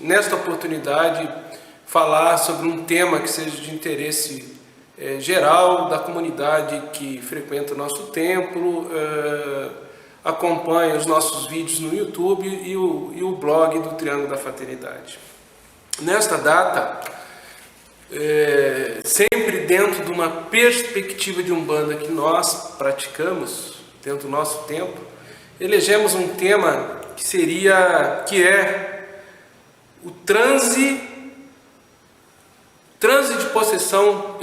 nesta oportunidade, falar sobre um tema que seja de interesse geral da comunidade que frequenta o nosso templo, acompanha os nossos vídeos no YouTube e o blog do Triângulo da Fraternidade. Nesta data, sempre dentro de uma perspectiva de Umbanda que nós praticamos, dentro do nosso templo, elegemos um tema que é o transe de possessão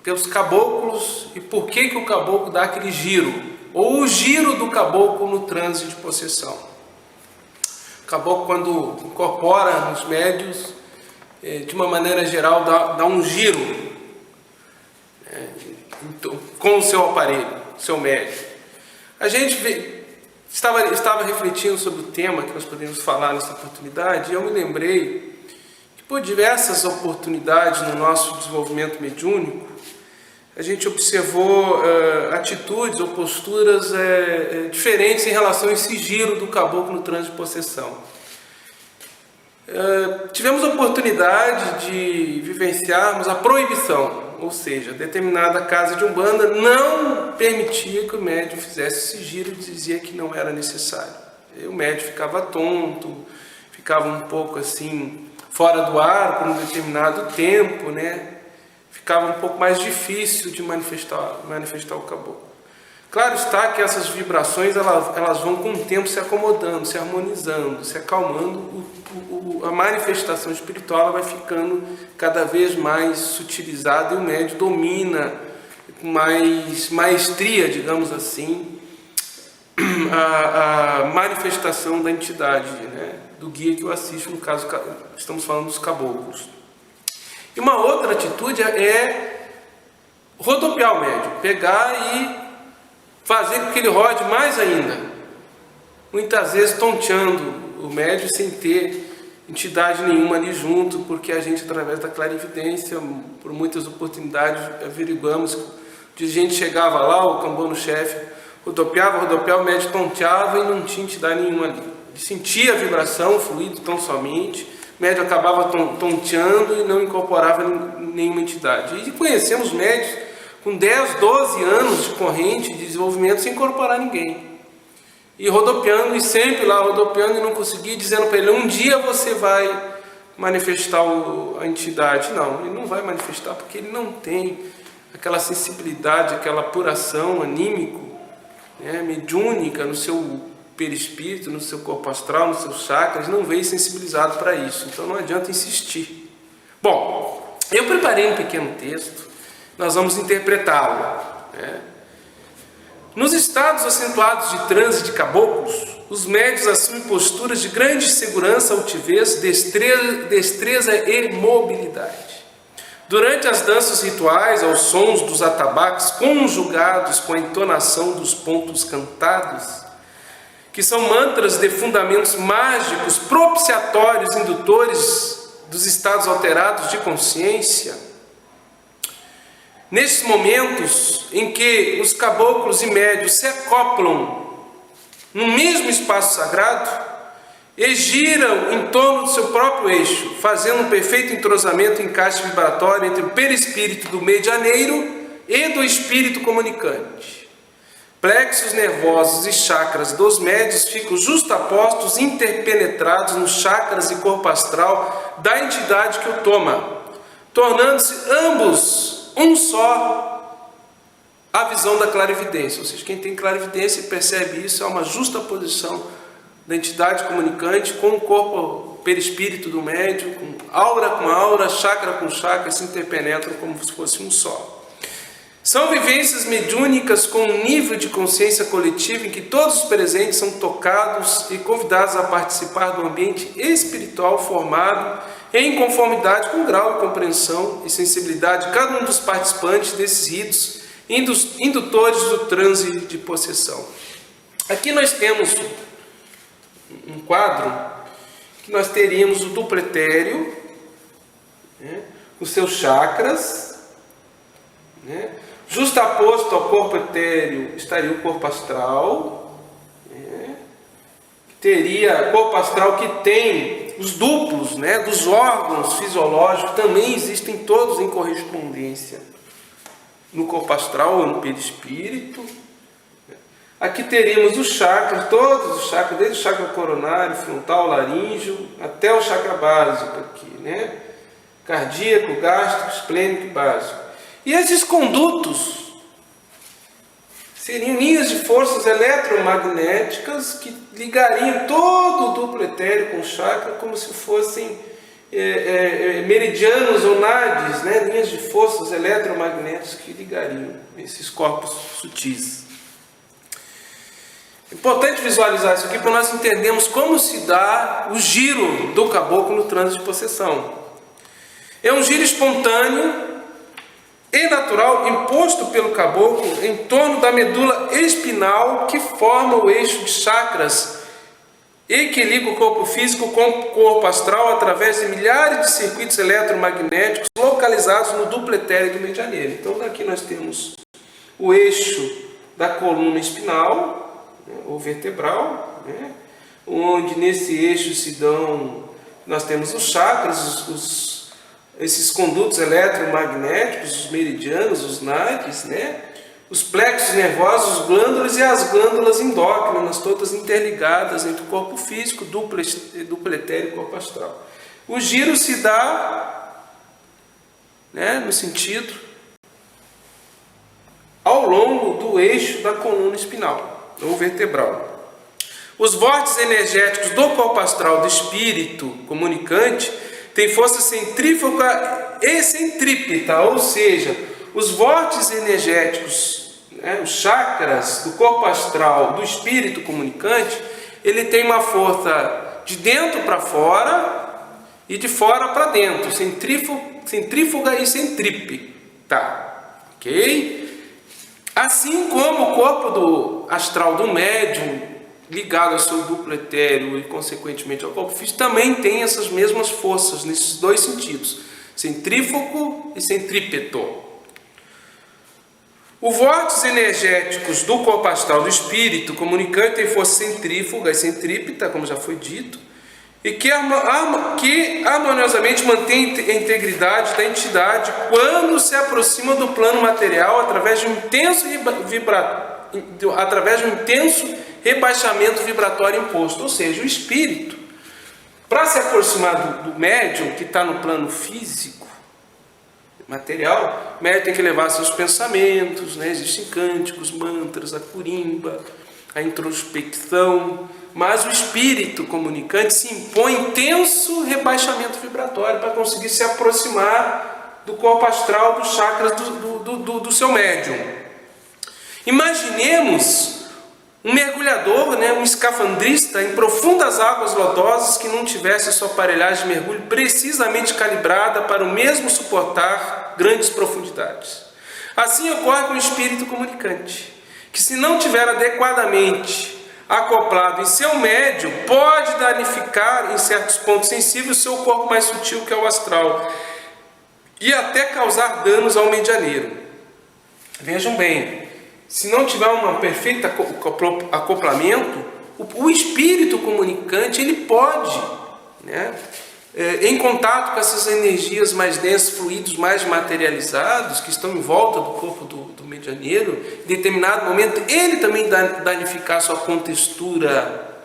pelos caboclos e por que o caboclo dá aquele giro, ou o giro do caboclo no transe de possessão. O caboclo, quando incorpora nos médios, de uma maneira geral, dá um giro com o seu aparelho, seu médio. A gente estava refletindo sobre o tema que nós podemos falar nessa oportunidade, e eu me lembrei que por diversas oportunidades no nosso desenvolvimento mediúnico, a gente observou atitudes ou posturas diferentes em relação a esse giro do caboclo no transe de possessão. Tivemos a oportunidade de vivenciarmos a proibição, ou seja, determinada casa de Umbanda não permitia que o médium fizesse esse giro e dizia que não era necessário. E o médium ficava tonto, ficava um pouco assim, fora do ar por um determinado tempo, né? Ficava um pouco mais difícil de manifestar o caboclo. Claro está que essas vibrações elas vão com o tempo se acomodando, se harmonizando, se acalmando, a manifestação espiritual vai ficando cada vez mais sutilizada e o médium domina com mais maestria, digamos assim, a manifestação da entidade, né? Do guia que o assiste, no caso estamos falando dos caboclos. E uma outra atitude é rodopiar o médium, pegar e fazer com que ele rode mais ainda, muitas vezes tonteando o médium sem ter entidade nenhuma ali junto, porque a gente, através da clarividência, por muitas oportunidades, averiguamos que a gente chegava lá, o cambono-chefe rodopiava, o médium tonteava e não tinha entidade nenhuma ali. Ele sentia a vibração, o fluido tão somente, o médium acabava tonteando e não incorporava nenhuma entidade. E conhecemos médios com 10, 12 anos de corrente de desenvolvimento sem incorporar ninguém. E rodopiando, e sempre lá rodopiando, e não conseguia, dizendo para ele, um dia você vai manifestar a entidade. Não, ele não vai manifestar, porque ele não tem aquela sensibilidade, aquela apuração anímico, né, mediúnica no seu perispírito, no seu corpo astral, nos seus chakras, não veio sensibilizado para isso. Então não adianta insistir. Bom, eu preparei um pequeno texto, nós vamos interpretá-lo, né? Nos estados acentuados de transe de caboclos, os médios assumem posturas de grande segurança, altivez, destreza e mobilidade. Durante as danças rituais, aos sons dos atabaques, conjugados com a entonação dos pontos cantados, que são mantras de fundamentos mágicos, propiciatórios, indutores dos estados alterados de consciência, nesses momentos em que os caboclos e médios se acoplam no mesmo espaço sagrado e giram em torno do seu próprio eixo, fazendo um perfeito entrosamento e encaixe vibratório entre o perispírito do medianeiro e do espírito comunicante. Plexos nervosos e chakras dos médios ficam justapostos, interpenetrados nos chakras e corpo astral da entidade que o toma, tornando-se ambos um só a visão da clarividência. Ou seja, quem tem clarividência percebe isso, é uma justa posição da entidade comunicante com o corpo perispírito do médium, com aura, chakra com chakra, se interpenetram como se fosse um só. São vivências mediúnicas com um nível de consciência coletiva em que todos os presentes são tocados e convidados a participar do ambiente espiritual formado em conformidade com o grau de compreensão e sensibilidade de cada um dos participantes desses ritos indutores do transe de possessão. Aqui nós temos um quadro que nós teríamos o duplo etéreo, né, os seus chakras, né, justaposto ao corpo etéreo estaria o corpo astral, né, teria corpo astral que tem os duplos, né, dos órgãos fisiológicos também existem todos em correspondência no corpo astral ou no perispírito. Aqui teríamos os chakras, todos os chakras, desde o chakra coronário, frontal, laríngeo, até o chakra básico aqui, né? Cardíaco, gástrico, esplênico e básico. E esses condutos seriam linhas de forças eletromagnéticas que ligariam todo o duplo etéreo com o chakra como se fossem meridianos ou nades, né? Linhas de forças eletromagnéticas que ligariam esses corpos sutis. É importante visualizar isso aqui para nós entendermos como se dá o giro do caboclo no trânsito de possessão. É um giro espontâneo e natural imposto pelo caboclo em torno da medula espinal que forma o eixo de chakras e que liga o corpo físico com o corpo astral através de milhares de circuitos eletromagnéticos localizados no duplo etéreo do medianeiro. Então daqui nós temos o eixo da coluna espinal, ou vertebral, né? Onde nesse eixo nós temos os chakras, esses condutos eletromagnéticos, os meridianos, os nades, né? Os plexos nervosos, os glândulas e as glândulas endócrinas, todas interligadas entre o corpo físico, duplo etéreo e corpo astral. O giro se dá, né, no sentido ao longo do eixo da coluna espinal ou vertebral. Os vórtices energéticos do corpo astral do espírito comunicante têm força centrífuga e centrípeta, ou seja, os vórtices energéticos, né, os chakras do corpo astral do espírito comunicante, ele tem uma força de dentro para fora e de fora para dentro, centrífuga e centrípeta, ok? Assim como o corpo astral do médium, ligado ao seu duplo etéreo e, consequentemente, ao corpo físico, também tem essas mesmas forças, nesses dois sentidos, centrífugo e centrípeto. Os vórtices energéticos do corpo astral do espírito comunicante têm força centrífuga e centrípeta, como já foi dito, e que harmoniosamente mantém a integridade da entidade quando se aproxima do plano material através de um intenso rebaixamento vibratório imposto. Ou seja, o espírito, para se aproximar do médium que está no plano físico, material, o médium tem que levar seus pensamentos, né? Existem cânticos, mantras, a curimba, a introspecção, mas o espírito comunicante se impõe intenso rebaixamento vibratório para conseguir se aproximar do corpo astral, dos chakras do seu médium. Imaginemos um mergulhador, né, um escafandrista em profundas águas lodosas que não tivesse sua aparelhagem de mergulho precisamente calibrada para o mesmo suportar grandes profundidades. Assim ocorre com o espírito comunicante, que se não tiver adequadamente acoplado em seu médium, pode danificar em certos pontos sensíveis o seu corpo mais sutil, que é o astral, e até causar danos ao medianeiro. Vejam bem, se não tiver um perfeito acoplamento, o espírito comunicante ele pode, né, em contato com essas energias mais densas, fluidos mais materializados que estão em volta do corpo do medianeiro, em determinado momento ele também danificar sua contextura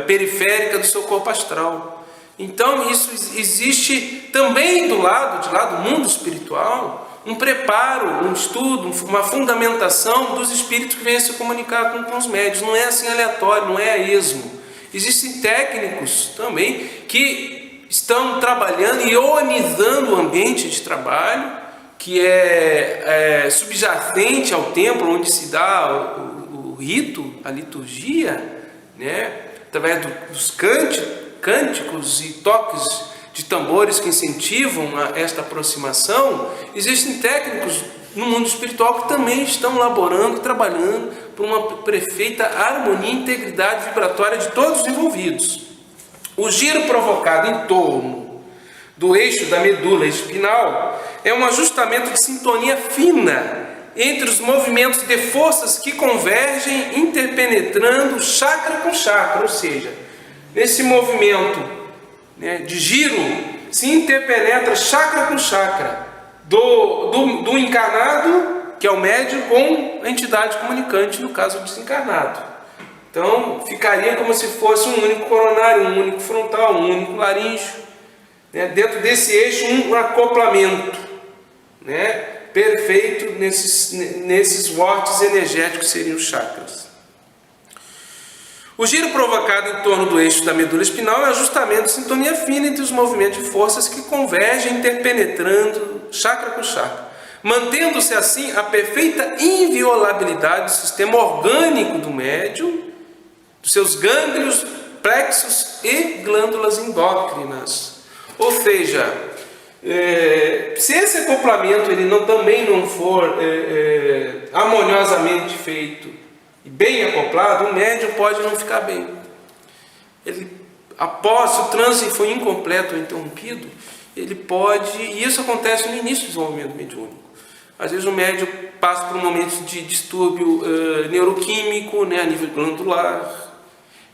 periférica do seu corpo astral. Então isso existe também do lado do mundo espiritual, um preparo, um estudo, uma fundamentação dos espíritos que vêm a se comunicar com os médiuns. Não é assim aleatório, não é a esmo. Existem técnicos também que estão trabalhando e organizando o ambiente de trabalho que é subjacente ao templo onde se dá o rito, a liturgia, né? Através dos cânticos e toques de tambores que incentivam esta aproximação. Existem técnicos no mundo espiritual que também estão laborando, trabalhando por uma perfeita harmonia e integridade vibratória de todos os envolvidos. O giro provocado em torno do eixo da medula espinal é um ajustamento de sintonia fina entre os movimentos de forças que convergem, interpenetrando chakra com chakra, ou seja, nesse movimento né, de giro se interpenetra chakra com chakra do encarnado, que é o médium, com a entidade comunicante, no caso do desencarnado. Então ficaria como se fosse um único coronário, um único frontal, um único laríngeo, né, dentro desse eixo um acoplamento, né, perfeito nesses vórtices energéticos que seriam os chakras. O giro provocado em torno do eixo da medula espinhal é ajustamento de sintonia fina entre os movimentos de forças que convergem interpenetrando chakra com chakra, mantendo-se assim a perfeita inviolabilidade do sistema orgânico do médium, dos seus gânglios, plexos e glândulas endócrinas. Ou seja, se esse acoplamento ele também não for harmoniosamente feito e bem acoplado, o médium pode não ficar bem. Após o trânsito foi incompleto ou interrompido, ele pode, e isso acontece no início do desenvolvimento mediúnico. Às vezes o médium passa por um momento de distúrbio neuroquímico, né, a nível glandular.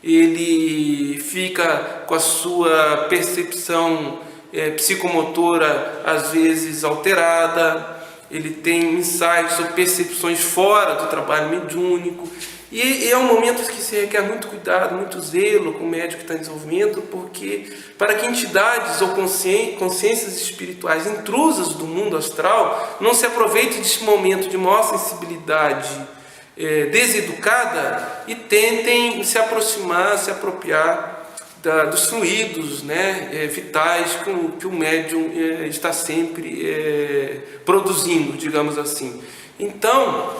Ele fica com a sua percepção psicomotora às vezes alterada, ele tem insights ou percepções fora do trabalho mediúnico, e é um momento que se requer muito cuidado, muito zelo com o médium que está em desenvolvimento, porque para que entidades ou consciências espirituais intrusas do mundo astral não se aproveitem desse momento de maior sensibilidade deseducada e tentem se aproximar, se apropriar dos fluidos, né, vitais que o médium está sempre produzindo, digamos assim. Então,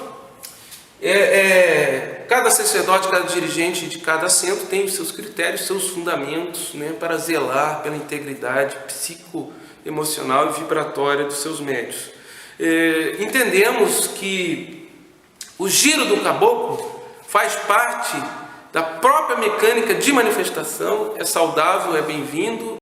cada sacerdote, cada dirigente de cada centro tem os seus critérios, seus fundamentos, né, para zelar pela integridade psicoemocional e vibratória dos seus médios. Entendemos que o giro do caboclo faz parte da própria mecânica de manifestação, é saudável, é bem-vindo,